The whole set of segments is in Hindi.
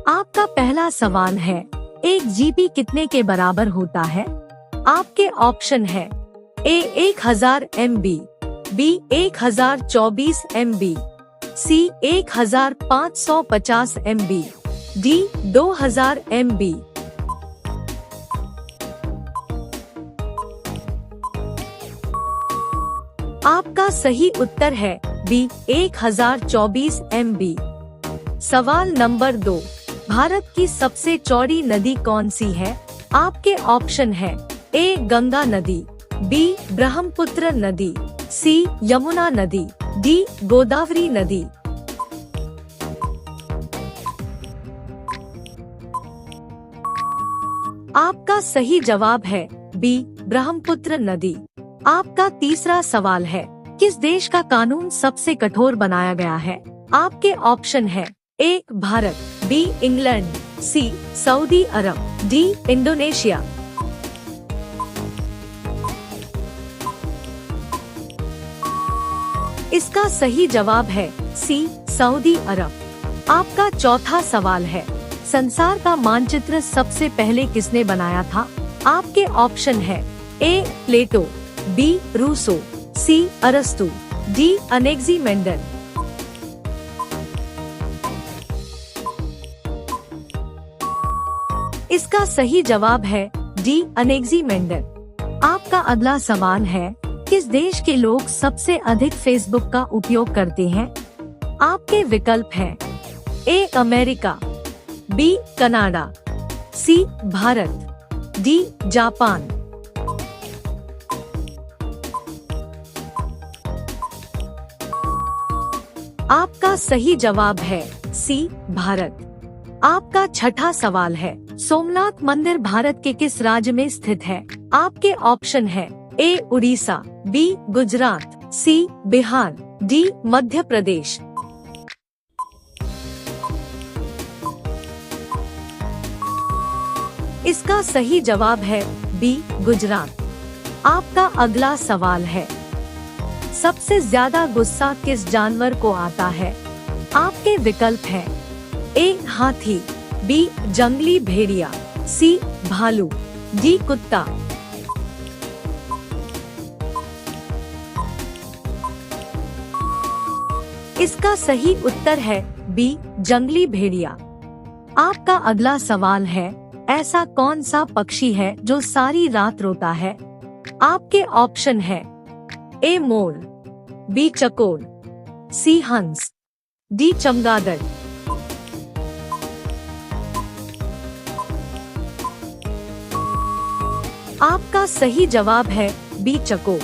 आपका पहला सवाल है, एक जीबी कितने के बराबर होता है? आपके ऑप्शन है ए 1000 MB, बी 1024 MB, सी 1550 MB, डी 2000 MB। आपका सही उत्तर है बी 1024 MB। सवाल नंबर 2, भारत की सबसे चौड़ी नदी कौन सी है? आपके ऑप्शन है ए गंगा नदी, बी ब्रह्मपुत्र नदी, सी यमुना नदी, डी गोदावरी नदी। आपका सही जवाब है बी ब्रह्मपुत्र नदी। आपका तीसरा सवाल है, किस देश का कानून सबसे कठोर बनाया गया है? आपके ऑप्शन है A Bharat, B England, C Saudi Arab, D Indonesia. इसका सही जवाब है सी सऊदी अरब। आपका चौथा सवाल है, संसार का मानचित्र सबसे पहले किसने बनाया था? आपके ऑप्शन है ए प्लेटो, बी रूसो, सी अरस्तु, डी अनेक्सिमेंडर। इसका सही जवाब है डी अनेक्सिमेंडर। आपका अगला सवाल है, किस देश के लोग सबसे अधिक फेसबुक का उपयोग करते हैं? आपके विकल्प हैं A America, B Canada, C Bharat, D Japan. आपका सही जवाब है सी भारत। आपका छठा सवाल है, सोमनाथ मंदिर भारत के किस राज्य में स्थित है? आपके ऑप्शन है ए उड़ीसा, बी गुजरात, सी बिहार, डी मध्य प्रदेश। इसका सही जवाब है बी गुजरात। आपका अगला सवाल है, सबसे ज्यादा गुस्सा किस जानवर को आता है? आपके विकल्प हैं ए हाथी, बी जंगली भेड़िया, सी भालू, डी कुत्ता। इसका सही उत्तर है बी जंगली भेड़िया। आपका अगला सवाल है, ऐसा कौन सा पक्षी है जो सारी रात रोता है? आपके ऑप्शन है ए मोर, बी चकोर, सी हंस, डी चमगादड़। आपका सही जवाब है बी चकोर।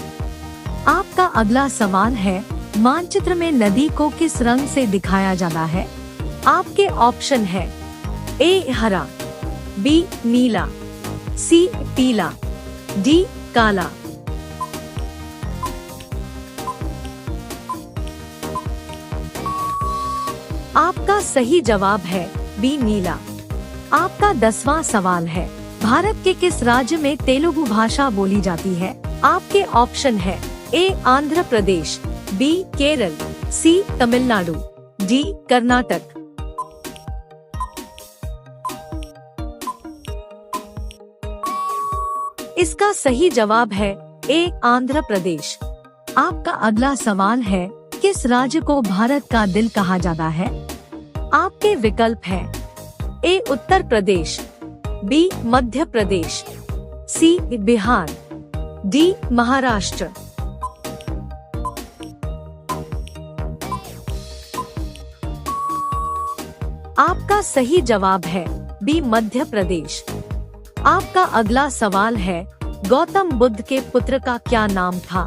आपका अगला सवाल है, मानचित्र में नदी को किस रंग से दिखाया जाता है? आपके ऑप्शन है ए हरा, बी नीला, सी पीला, डी काला। आपका सही जवाब है बी नीला। आपका 10वां सवाल है, भारत के किस राज्य में तेलुगु भाषा बोली जाती है? आपके ऑप्शन है ए आंध्र प्रदेश, बी केरल, सी तमिलनाडु, डी कर्नाटक। इसका सही जवाब है ए आंध्र प्रदेश। आपका अगला सवाल है, किस राज्य को भारत का दिल कहा जाता है? आपके विकल्प हैं ए उत्तर प्रदेश, बी मध्य प्रदेश, सी बिहार, डी महाराष्ट्र। आपका सही जवाब है बी मध्य प्रदेश। आपका अगला सवाल है, गौतम बुद्ध के पुत्र का क्या नाम था?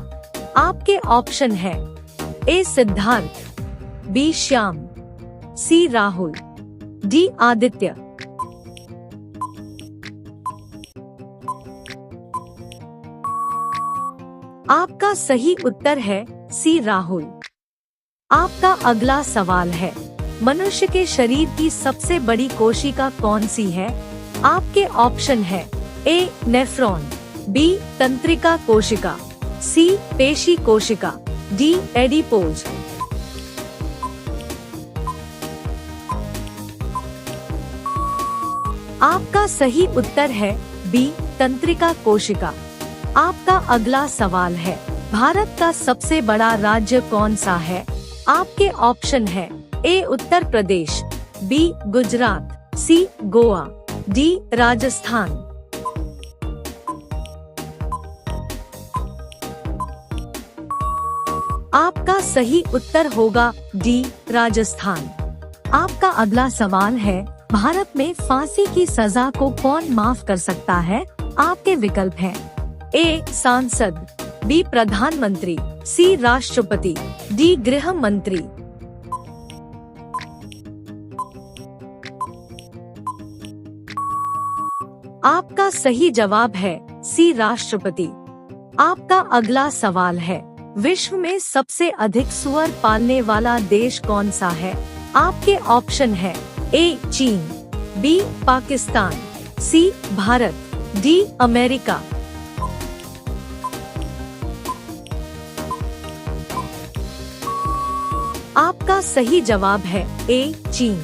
आपके ऑप्शन है ए सिद्धार्थ, बी श्याम, सी राहुल, डी आदित्य। आपका सही उत्तर है सी राहुल। आपका अगला सवाल है, मनुष्य के शरीर की सबसे बड़ी कोशिका कौन सी है? आपके ऑप्शन है ए नेफ्रॉन, बी तंत्रिका कोशिका, सी पेशी कोशिका, डी एडिपोज। आपका सही उत्तर है बी, तंत्रिका कोशिका। आपका अगला सवाल है, भारत का सबसे बड़ा राज्य कौन सा है? आपके ऑप्शन है ए, उत्तर प्रदेश, बी, गुजरात, सी, गोवा, डी, राजस्थान। आपका सही उत्तर होगा डी, राजस्थान। आपका अगला सवाल है, भारत में फांसी की सजा को कौन माफ कर सकता है? आपके विकल्प हैं ए, सांसद, बी, प्रधानमंत्री, सी, राष्ट्रपति, डी, गृह मंत्री। आपका सही जवाब है सी, राष्ट्रपति। आपका अगला सवाल है, विश्व में सबसे अधिक सुअर पालने वाला देश कौन सा है? आपके ऑप्शन है ए, चीन, बी, पाकिस्तान, सी, भारत, डी, अमेरिका। आपका सही जवाब है ए, चीन।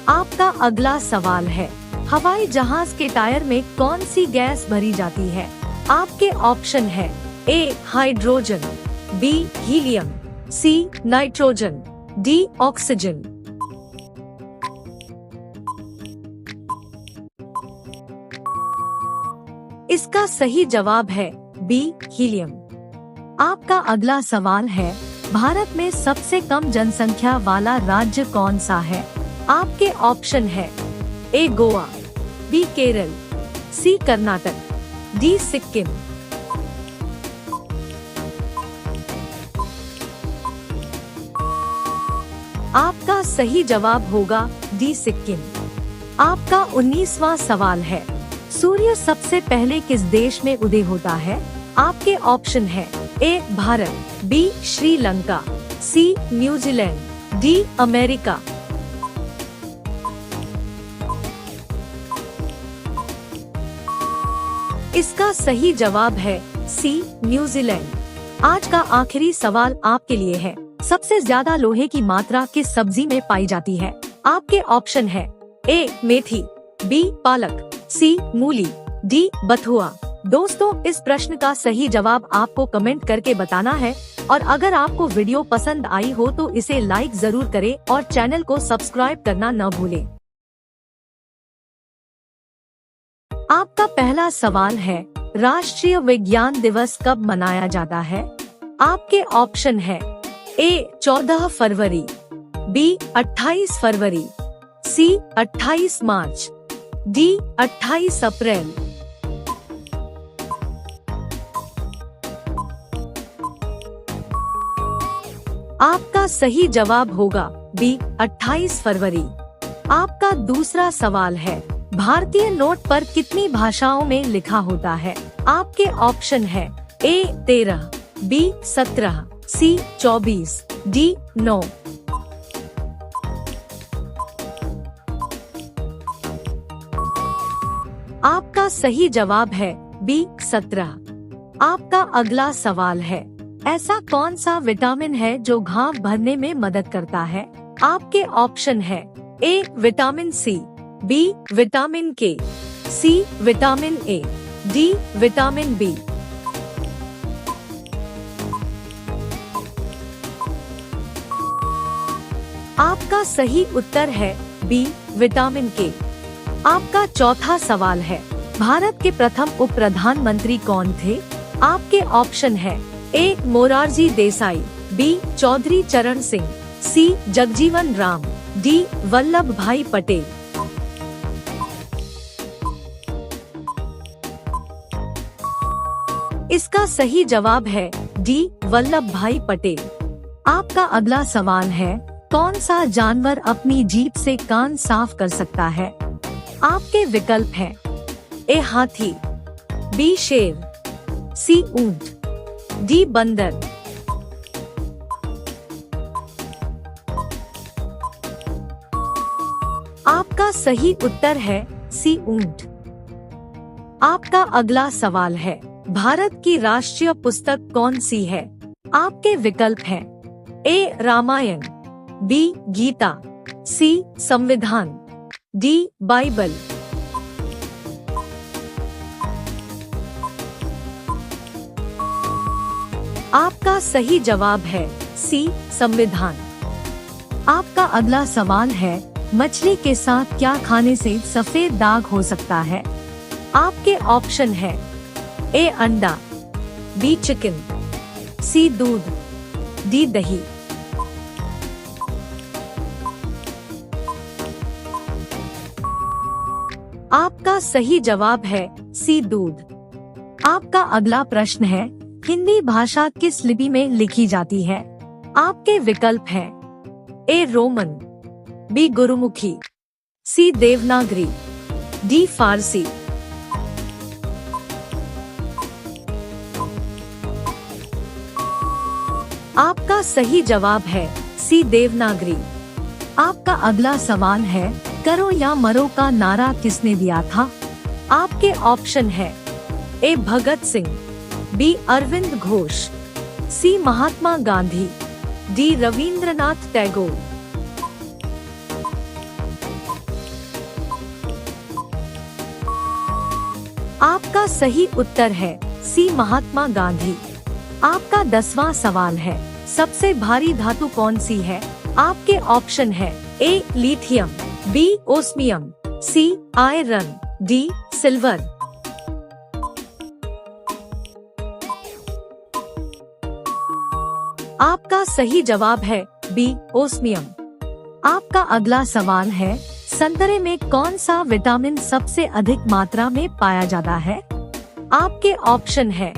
आपका अगला सवाल है, हवाई जहाज के टायर में कौन सी गैस भरी जाती है? आपके ऑप्शन है ए, हाइड्रोजन, बी, हीलियम, सी, नाइट्रोजन, डी, ऑक्सीजन। इसका सही जवाब है बी, हीलियम। आपका अगला सवाल है, भारत में सबसे कम जनसंख्या वाला राज्य कौन सा है? आपके ऑप्शन है ए, गोवा, बी, केरल, सी, कर्नाटक, डी, सिक्किम। आपका सही जवाब होगा डी, सिक्किम। आपका 19वां सवाल है, सूर्य सबसे पहले किस देश में उदय होता है? आपके ऑप्शन है A, Bharat, B, Sri Lanka, C, New Zealand, D, America. इसका सही जवाब है सी, न्यूजीलैंड। आज का आखिरी सवाल आपके लिए है, सबसे ज्यादा लोहे की मात्रा किस सब्जी में पाई जाती है? आपके ऑप्शन है ए, मेथी, बी, पालक, सी, मूली, डी, बथुआ। दोस्तों, इस प्रश्न का सही जवाब आपको कमेंट करके बताना है और अगर आपको वीडियो पसंद आई हो तो इसे लाइक जरूर करें और चैनल को सब्सक्राइब करना न भूलें। आपका पहला सवाल है, राष्ट्रीय विज्ञान दिवस कब मनाया जाता है? आपके ऑप्शन है ए, 14 फरवरी, बी, 28 फरवरी, सी, 28 मार्च, डी, 28 अप्रैल। आपका सही जवाब होगा बी, 28 फरवरी। आपका दूसरा सवाल है, भारतीय नोट पर कितनी भाषाओं में लिखा होता है? आपके ऑप्शन है ए, 13, बी, 17, सी, 24, डी, 9। आपका सही जवाब है बी, 17। आपका अगला सवाल है, ऐसा कौन सा विटामिन है जो घाव भरने में मदद करता है? आपके ऑप्शन है A, vitamin C, B, vitamin K, C, vitamin A, D, vitamin B. आपका सही उत्तर है बी, विटामिन के। आपका चौथा सवाल है, भारत के प्रथम उप प्रधानमंत्री कौन थे? आपके ऑप्शन है ए, मोरारजी देसाई, बी, चौधरी चरण सिंह, सी, जगजीवन राम, डी, वल्लभ भाई पटेल। इसका सही जवाब है डी, वल्लभ भाई पटेल। आपका अगला सवाल है, कौन सा जानवर अपनी जीभ से कान साफ कर सकता है? आपके विकल्प हैं ए, हाथी, बी, शेर, सी, ऊंट, डी, बंदर। आपका सही उत्तर है सी, ऊंट। आपका अगला सवाल है, भारत की राष्ट्रीय पुस्तक कौन सी है? आपके विकल्प हैं ए, रामायण, बी, गीता, सी, संविधान, डी, बाइबल। आपका सही जवाब है सी संविधान। आपका अगला सवाल है, मछली के साथ क्या खाने से सफेद दाग हो सकता है? आपके ऑप्शन है ए अंडा, बी चिकन, सी दूध, डी दही। आपका सही जवाब है सी दूध। आपका अगला प्रश्न है, हिंदी भाषा किस लिपि में लिखी जाती है? आपके विकल्प हैं ए रोमन, बी गुरुमुखी, सी देवनागरी, डी फारसी। आपका सही जवाब है सी देवनागरी। आपका अगला सवाल है, करो या मरो का नारा किसने दिया था? आपके ऑप्शन है ए भगत सिंह, बी अरविंद घोष, सी महात्मा गांधी, डी रविंद्रनाथ टैगोर। आपका सही उत्तर है सी महात्मा गांधी। आपका 10वां सवाल है, सबसे भारी धातु कौन सी है? आपके ऑप्शन है A lithium, B osmium, C iron, D silver. आपका सही जवाब है बी ओस्मियम। आपका अगला सवाल है, संतरे में कौन सा विटामिन सबसे अधिक मात्रा में पाया जाता है? आपके ऑप्शन है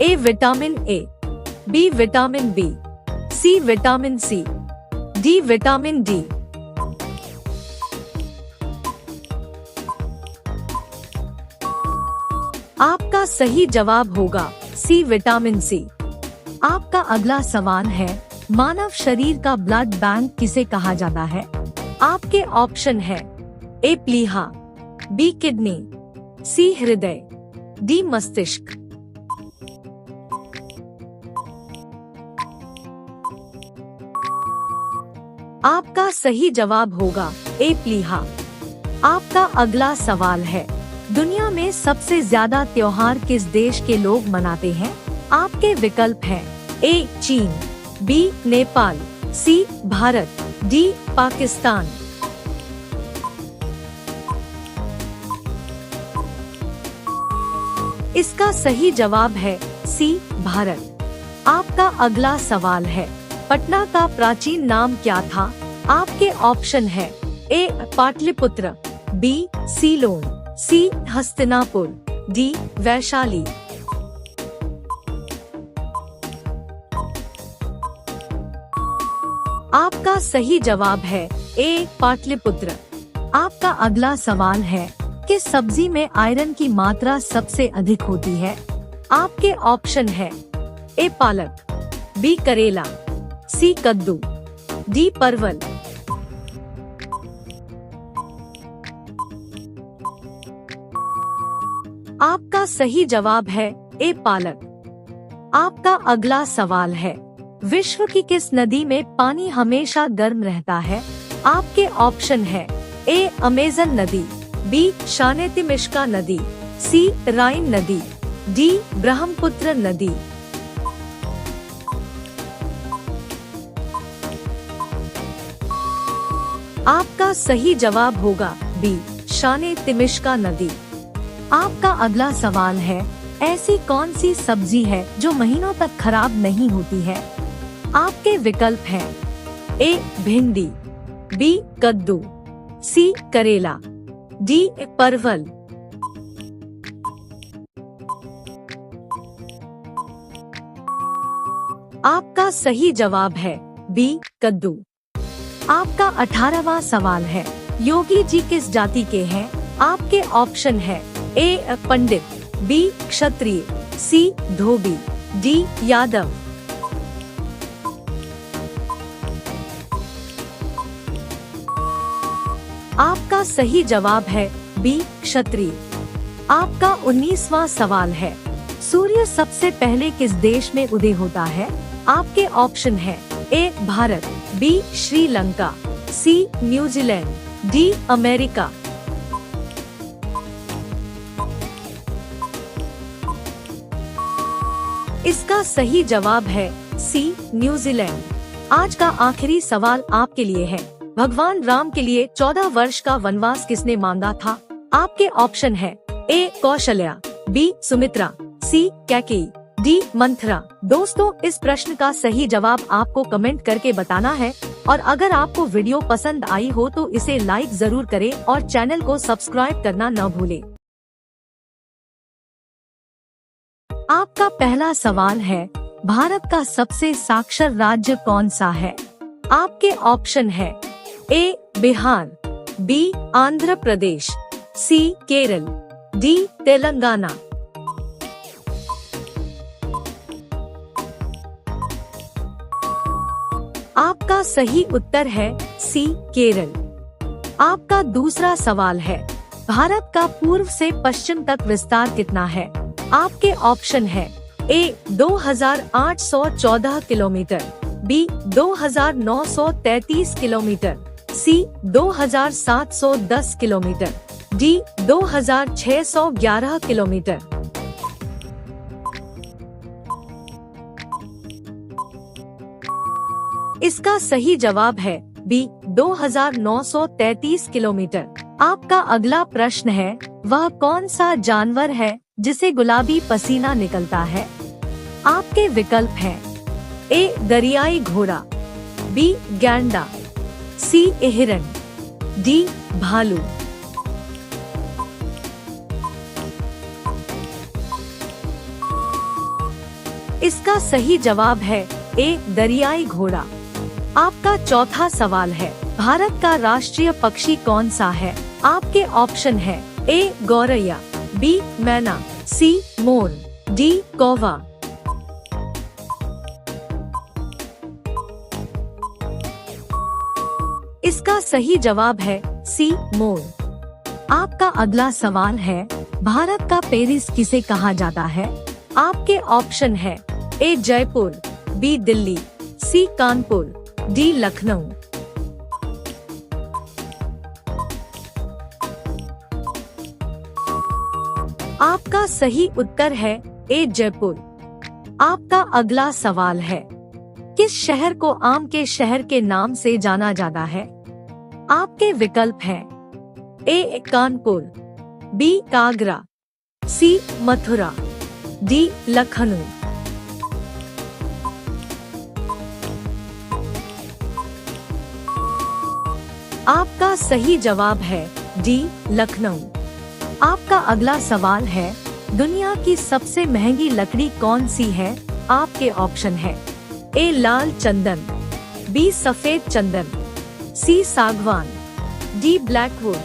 A vitamin A, B vitamin B, C vitamin C, D vitamin D. आपका सही जवाब होगा सी विटामिन सी। आपका अगला सवाल है, मानव शरीर का ब्लड बैंक किसे कहा जाता है? आपके ऑप्शन है ए प्लीहा, बी किडनी, सी हृदय, डी मस्तिष्क। आपका सही जवाब होगा ए प्लीहा। आपका अगला सवाल है, दुनिया में सबसे ज्यादा त्योहार किस देश के लोग मनाते हैं? आपके विकल्प हैं ए चीन, बी नेपाल, सी भारत, डी पाकिस्तान। इसका सही जवाब है सी भारत। आपका अगला सवाल है, पटना का प्राचीन नाम क्या था? आपके ऑप्शन है ए पाटलिपुत्र, बी सीलोन, सी हस्तिनापुर, डी वैशाली। आपका सही जवाब है ए पाटलिपुत्र। आपका अगला सवाल है, किस सब्जी में आयरन की मात्रा सबसे अधिक होती है? आपके ऑप्शन है ए पालक, बी करेला, सी कद्दू, डी परवल। आपका सही जवाब है ए पालक। आपका अगला सवाल है, विश्व की किस नदी में पानी हमेशा गर्म रहता है? आपके ऑप्शन है ए अमेजन नदी, बी शानेतिमिष्का नदी, सी राइन नदी, डी ब्रह्मपुत्र नदी। आपका सही जवाब होगा बी शानेतिमिष्का नदी। आपका अगला सवाल है, ऐसी कौन सी सब्जी है जो महीनों तक खराब नहीं होती है? आपके विकल्प हैं ए भिंडी, बी कद्दू, सी करेला, डी परवल। आपका सही जवाब है बी कद्दू। आपका 18वां सवाल है, योगी जी किस जाति के हैं? आपके ऑप्शन है ए पंडित, बी क्षत्रिय, सी धोबी, डी यादव। आपका सही जवाब है बी क्षत्रिय। आपका 19वां सवाल है, सूर्य सबसे पहले किस देश में उदय होता है? आपके ऑप्शन है A Bharat, B Sri Lanka, C New Zealand, D America. इसका इसका सही जवाब है सी, न्यूजीलैंड। आज का आखिरी सवाल आपके लिए है, भगवान राम के लिए 14 वर्ष का वनवास किसने मांगा था? आपके ऑप्शन है ए, कौशल्या, बी, सुमित्रा, सी, कैकेयी, डी, मंथरा। दोस्तों, इस प्रश्न का सही जवाब आपको कमेंट करके बताना है और अगर आपको वीडियो पसंद आई हो तो इसे लाइक जरूर करें और चैनल को सब्सक्राइब करना न भूलें। आपका पहला सवाल है, भारत का सबसे साक्षर राज्य कौन सा है? आपके ऑप्शन है ए, बिहार, बी, आंध्र प्रदेश, सी, केरल, डी, तेलंगाना। आपका सही उत्तर है सी, केरल। आपका दूसरा सवाल है, भारत का पूर्व से पश्चिम तक विस्तार कितना है? आपके ऑप्शन है ए, 2814 किलोमीटर, बी, 2933 किलोमीटर, सी, 2710 किलोमीटर, डी, 2611 किलोमीटर। इसका सही जवाब है बी, 2933 किलोमीटर। आपका अगला प्रश्न है, वह कौन सा जानवर है जिसे गुलाबी पसीना निकलता है? आपके विकल्प हैं ए, दरियाई घोड़ा, बी, गैंडा, सी, हिरण, डी, भालू। इसका सही जवाब है ए, दरियाई घोड़ा। आपका चौथा सवाल है, भारत का राष्ट्रीय पक्षी कौन सा है? आपके ऑप्शन है ए, गौरैया, बी, मैना, सी, मोर, डी, कौवा। इसका सही जवाब है सी, मोर। आपका अगला सवाल है, भारत का पेरिस किसे कहा जाता है? आपके ऑप्शन है ए, जयपुर, बी, दिल्ली, सी, कानपुर, डी, लखनऊ। आपका सही उत्तर है ए, जयपुर। आपका अगला सवाल है, किस शहर को आम के शहर के नाम से जाना जाता है? आपके विकल्प हैं ए, कानपुर, बी, आगरा, सी, मथुरा, डी, लखनऊ। आपका सही जवाब है डी, लखनऊ। आपका अगला सवाल है, दुनिया की सबसे महंगी लकड़ी कौन सी है? आपके ऑप्शन है ए, लाल चंदन, बी, सफेद चंदन, सी, सागवान, डी, ब्लैकवुड।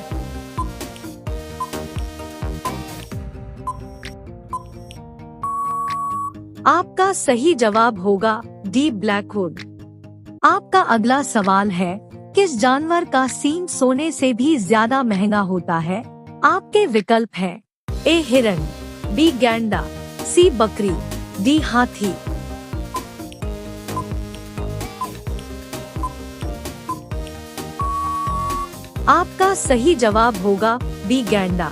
आपका सही जवाब होगा डी, ब्लैकवुड। आपका अगला सवाल है, किस जानवर का सींग सोने से भी ज्यादा महंगा होता है? आपके विकल्प हैं ए, हिरण, बी, गैंडा, सी, बकरी, डी, हाथी। आपका सही जवाब होगा बी, गैंडा।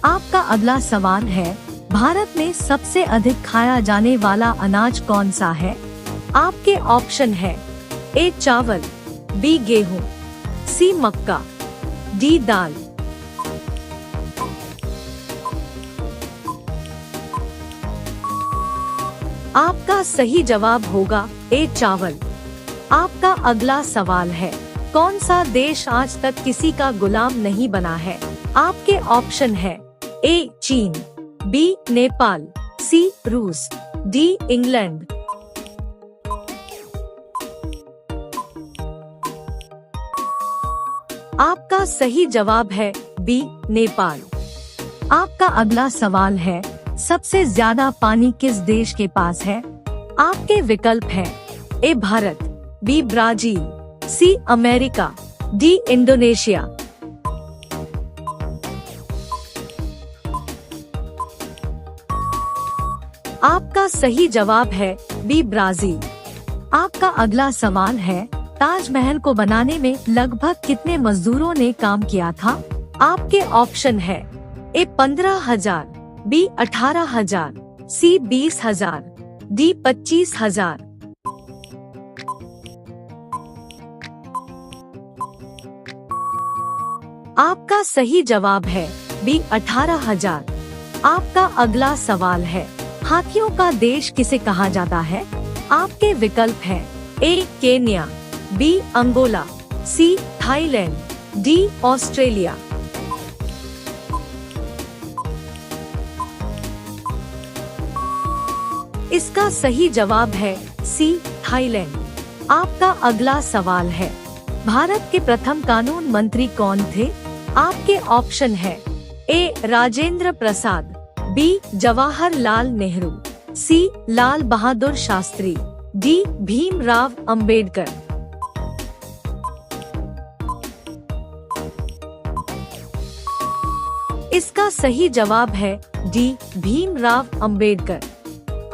आपका अगला सवाल है, भारत में सबसे अधिक खाया जाने वाला अनाज कौन सा है? आपके ऑप्शन है ए, चावल, बी, गेहूं, सी, मक्का, डी, दाल। आपका सही जवाब होगा ए, चावल। आपका अगला सवाल है, कौन सा देश आज तक किसी का गुलाम नहीं बना है? आपके ऑप्शन है ए, चीन, बी, नेपाल, सी, रूस, डी, इंग्लैंड। आपका सही जवाब है बी, नेपाल। आपका अगला सवाल है, सबसे ज्यादा पानी किस देश के पास है? आपके विकल्प हैं ए, भारत, बी, ब्राजील, सी, अमेरिका, डी, इंडोनेशिया। आपका सही जवाब है बी, ब्राजील। आपका अगला सवाल है, ताजमहल को बनाने में लगभग कितने मजदूरों ने काम किया था? आपके ऑप्शन है ए, 15,000, बी, 18,000, सी, 20,000, डी 25,000। आपका सही जवाब है बी 18,000। आपका अगला सवाल है, हाथियों का देश किसे कहा जाता है? आपके विकल्प हैं A Kenya, B Angola, C Thailand, D Australia. इसका सही जवाब है सी थाईलैंड। आपका अगला सवाल है, भारत के प्रथम कानून मंत्री कौन थे? आपके ऑप्शन है ए राजेंद्र प्रसाद, बी जवाहरलाल नेहरू, सी लाल बहादुर शास्त्री, डी भीमराव अंबेडकर। इसका सही जवाब है डी भीमराव अंबेडकर।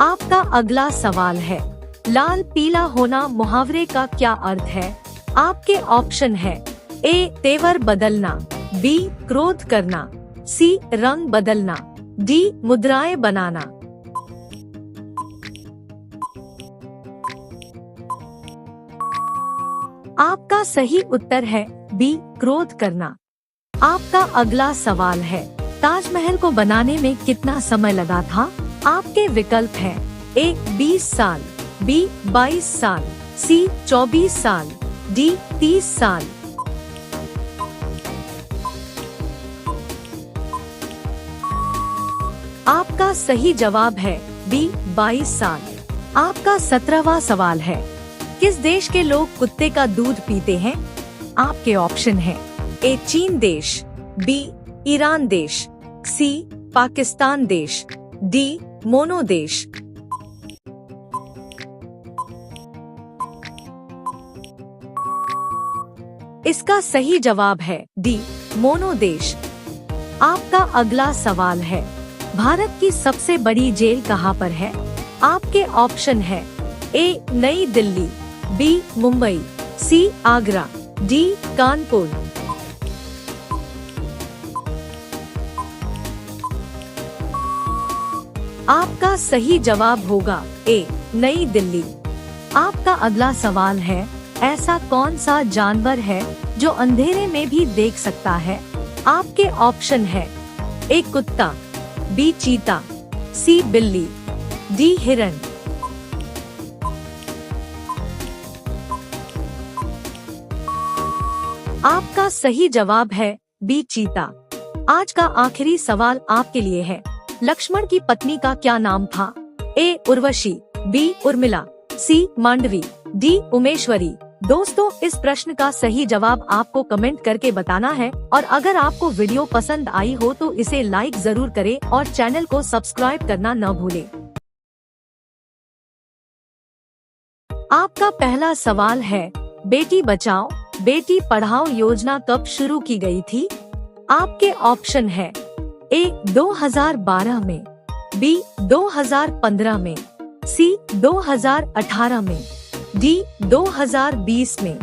आपका अगला सवाल है, लाल पीला होना मुहावरे का क्या अर्थ है? आपके ऑप्शन है ए तेवर बदलना, बी क्रोध करना, सी रंग बदलना, डी मुद्राएं बनाना। आपका सही उत्तर है बी क्रोध करना। आपका अगला सवाल है, ताजमहल को बनाने में कितना समय लगा था? आपके विकल्प हैं ए 20 साल, बी 22 साल, सी 24 साल, डी 30 साल। आपका सही जवाब है बी 22 साल। आपका 17वां सवाल है, किस देश के लोग कुत्ते का दूध पीते हैं? आपके ऑप्शन हैं ए चीन देश, बी ईरान देश, सी पाकिस्तान देश, डी मोनो देश। इसका सही जवाब है डी मोनो देश। आपका अगला सवाल है, भारत की सबसे बड़ी जेल कहाँ पर है? आपके ऑप्शन है ए नई दिल्ली, बी मुंबई, सी आगरा, डी कानपुर। आपका सही जवाब होगा ए नई दिल्ली। आपका अगला सवाल है, ऐसा कौन सा जानवर है जो अंधेरे में भी देख सकता है? आपके ऑप्शन है ए कुत्ता, बी चीता, सी बिल्ली, डी हिरण। आपका सही जवाब है बी चीता। आज का आखिरी सवाल आपके लिए है, लक्ष्मण की पत्नी का क्या नाम था? ए उर्वशी, बी उर्मिला, सी मांडवी, डी उमेश्वरी। दोस्तों, इस प्रश्न का सही जवाब आपको कमेंट करके बताना है और अगर आपको वीडियो पसंद आई हो तो इसे लाइक जरूर करें और चैनल को सब्सक्राइब करना न भूलें। आपका पहला सवाल है, बेटी बचाओ बेटी पढ़ाओ योजना कब शुरू की गई थी? आपके ऑप्शन है ए 2012 में, बी 2015 में, सी 2018 में, डी 2020 में।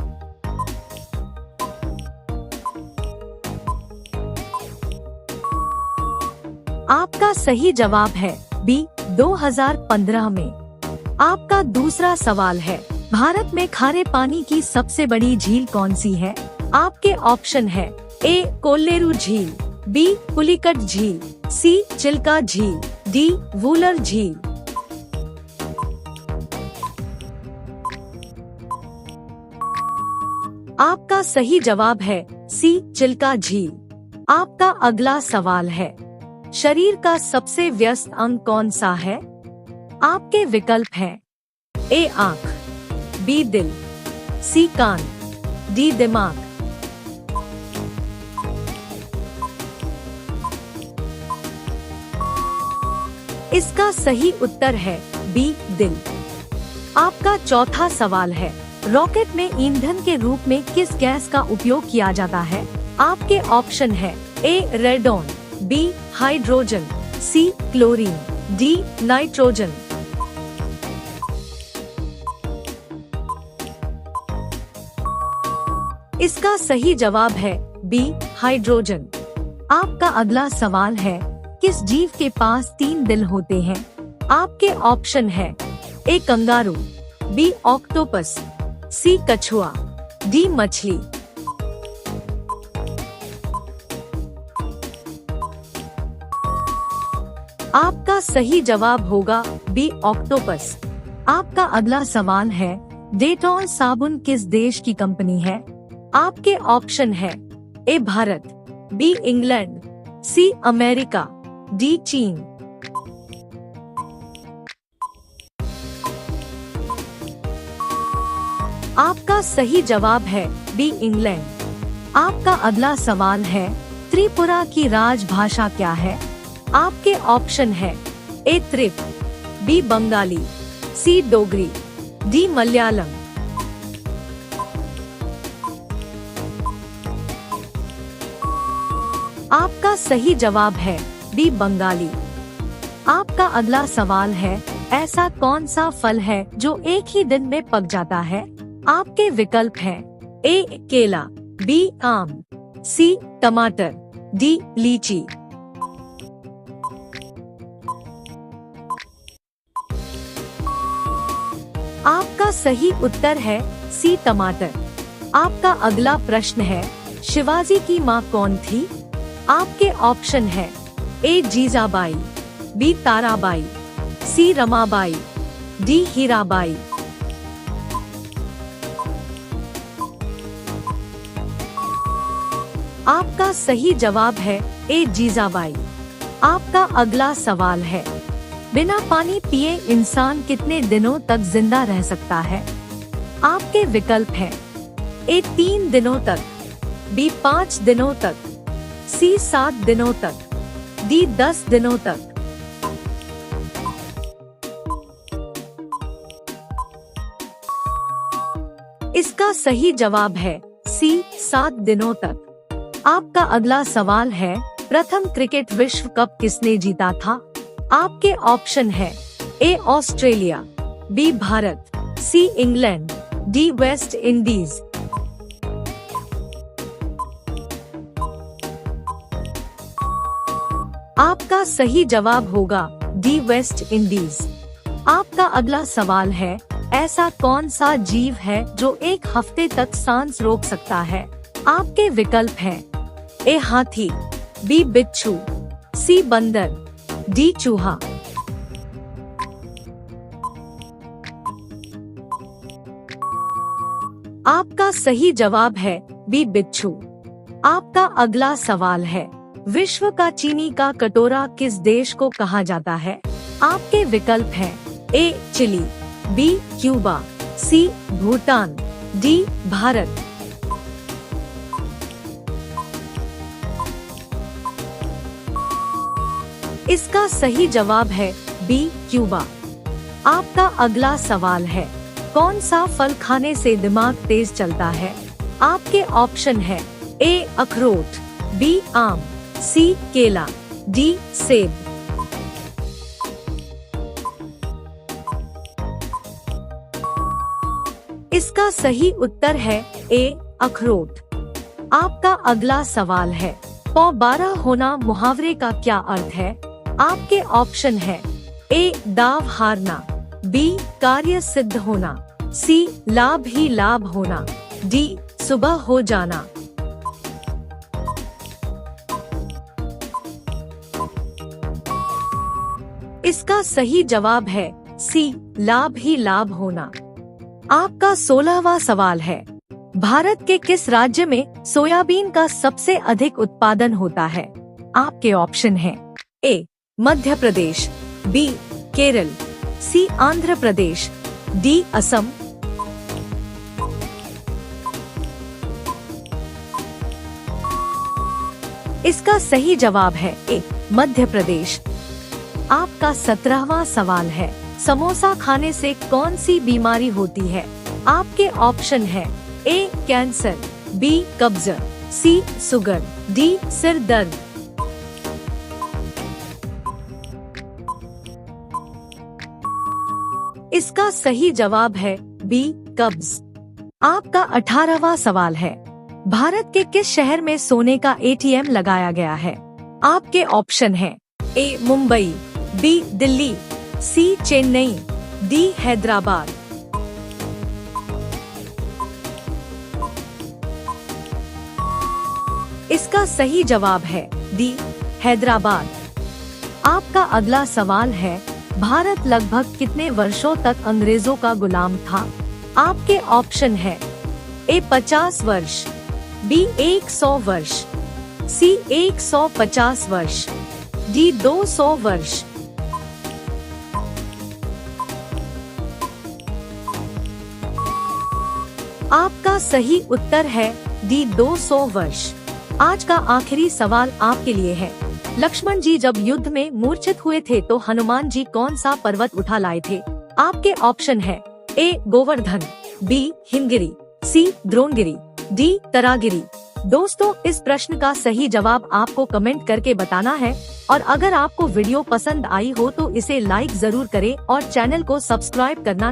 आपका सही जवाब है बी 2015 में। आपका दूसरा सवाल है, भारत में खारे पानी की सबसे बड़ी झील कौन सी है? आपके ऑप्शन है ए कोल्लेरू झील, बी पुलिकट झील, सी चिल्का झील, डी वूलर झील। आपका सही जवाब है सी चिल्का झील। आपका अगला सवाल है, शरीर का सबसे व्यस्त अंग कौन सा है? आपके विकल्प हैं ए आँख, बी दिल, सी कान, डी दिमाग। इसका सही उत्तर है बी दिल। आपका चौथा सवाल है, रॉकेट में ईंधन के रूप में किस गैस का उपयोग किया जाता है? आपके ऑप्शन है ए रेडॉन, बी हाइड्रोजन, सी क्लोरीन, डी नाइट्रोजन। इसका सही जवाब है बी हाइड्रोजन। आपका अगला सवाल है, किस जीव के पास 3 दिल होते हैं? आपके ऑप्शन है ए कंगारू, बी ऑक्टोपस, सी कछुआ, डी मछली। आपका सही जवाब होगा बी ऑक्टोपस। आपका अगला सवाल है, डेटॉल साबुन किस देश की कंपनी है? आपके ऑप्शन है A Bharat, B England, C America, D चीन। आपका सही जवाब है बी इंग्लैंड। आपका अगला सवाल है, त्रिपुरा की राजभाषा क्या है? आपके ऑप्शन है ए त्रिप, बी बंगाली, सी डोगरी, डी मलयालम। आपका सही जवाब है बी बंगाली। आपका अगला सवाल है, ऐसा कौन सा फल है जो एक ही दिन में पक जाता है? आपके विकल्प हैं ए केला, बी आम, सी टमाटर, डी लीची। आपका सही उत्तर है सी टमाटर। आपका अगला प्रश्न है, शिवाजी की मां कौन थी? आपके ऑप्शन है ए जीजाबाई, बी ताराबाई, सी रमाबाई, डी हीराबाई। आपका सही जवाब है ए जीजाबाई। आपका अगला सवाल है, बिना पानी पिए इंसान कितने दिनों तक जिंदा रह सकता है? आपके विकल्प हैं ए 3 दिनों तक, बी 5 दिनों तक, सी 7 दिनों तक, डी 10 दिनों तक। इसका सही जवाब है सी 7 दिनों तक। आपका अगला सवाल है, प्रथम क्रिकेट विश्व कप किसने जीता था? आपके ऑप्शन है A Australia, B Bharat, C England, D West Indies. आपका सही जवाब होगा डी वेस्ट इंडीज। आपका अगला सवाल है, ऐसा कौन सा जीव है जो एक हफ्ते तक सांस रोक सकता है? आपके विकल्प हैं ए हाथी, बी बिच्छू, सी बंदर, डी चूहा। आपका सही जवाब है बी बिच्छू। आपका अगला सवाल है, विश्व का चीनी का कटोरा किस देश को कहा जाता है? आपके विकल्प हैं ए चिली, बी क्यूबा, सी भूटान, डी भारत। इसका सही जवाब है बी क्यूबा। आपका अगला सवाल है, कौन सा फल खाने से दिमाग तेज चलता है? आपके ऑप्शन है ए अखरोट, बी आम, सी केला, डी सेब। इसका सही उत्तर है ए अखरोट। आपका अगला सवाल है, पौ 12 होना मुहावरे का क्या अर्थ है? आपके ऑप्शन है ए दाव हारना, बी कार्य सिद्ध होना, सी लाभ ही लाभ होना, डी सुबह हो जाना। इसका सही जवाब है सी लाभ ही लाभ होना। आपका 16वां सवाल है, भारत के किस राज्य में सोयाबीन का सबसे अधिक उत्पादन होता है? आपके ऑप्शन हैं ए मध्य प्रदेश, बी केरल, सी आंध्र प्रदेश, डी असम। इसका सही जवाब है ए मध्य प्रदेश। आपका 17वां सवाल है, समोसा खाने से कौन सी बीमारी होती है? आपके ऑप्शन है ए कैंसर, बी कब्ज, सी शुगर, डी सिर दर्द। इसका सही जवाब है बी कब्ज। आपका 18वां सवाल है, भारत के किस शहर में सोने का एटीएम लगाया गया है? आपके ऑप्शन हैं ए मुंबई, बी दिल्ली, सी चेन्नई, डी हैदराबाद। इसका सही जवाब है डी हैदराबाद। आपका अगला सवाल है, भारत लगभग कितने वर्षों तक अंग्रेजों का गुलाम था? आपके ऑप्शन है ए 50 वर्ष, बी 100 वर्ष, सी 150 वर्ष, डी 200 वर्ष। आपका सही उत्तर है डी 200 वर्ष। आज का आखिरी सवाल आपके लिए है, लक्ष्मण जी जब युद्ध में मूर्छित हुए थे तो हनुमान जी कौन सा पर्वत उठा लाए थे? आपके ऑप्शन है ए गोवर्धन, बी हिमगिरी, सी द्रोणगिरी, डी तरागिरी। दोस्तों, इस प्रश्न का सही जवाब आपको कमेंट करके बताना है और अगर आपको वीडियो पसंद आई हो तो इसे लाइक जरूर करें और चैनल को सब्सक्राइब करना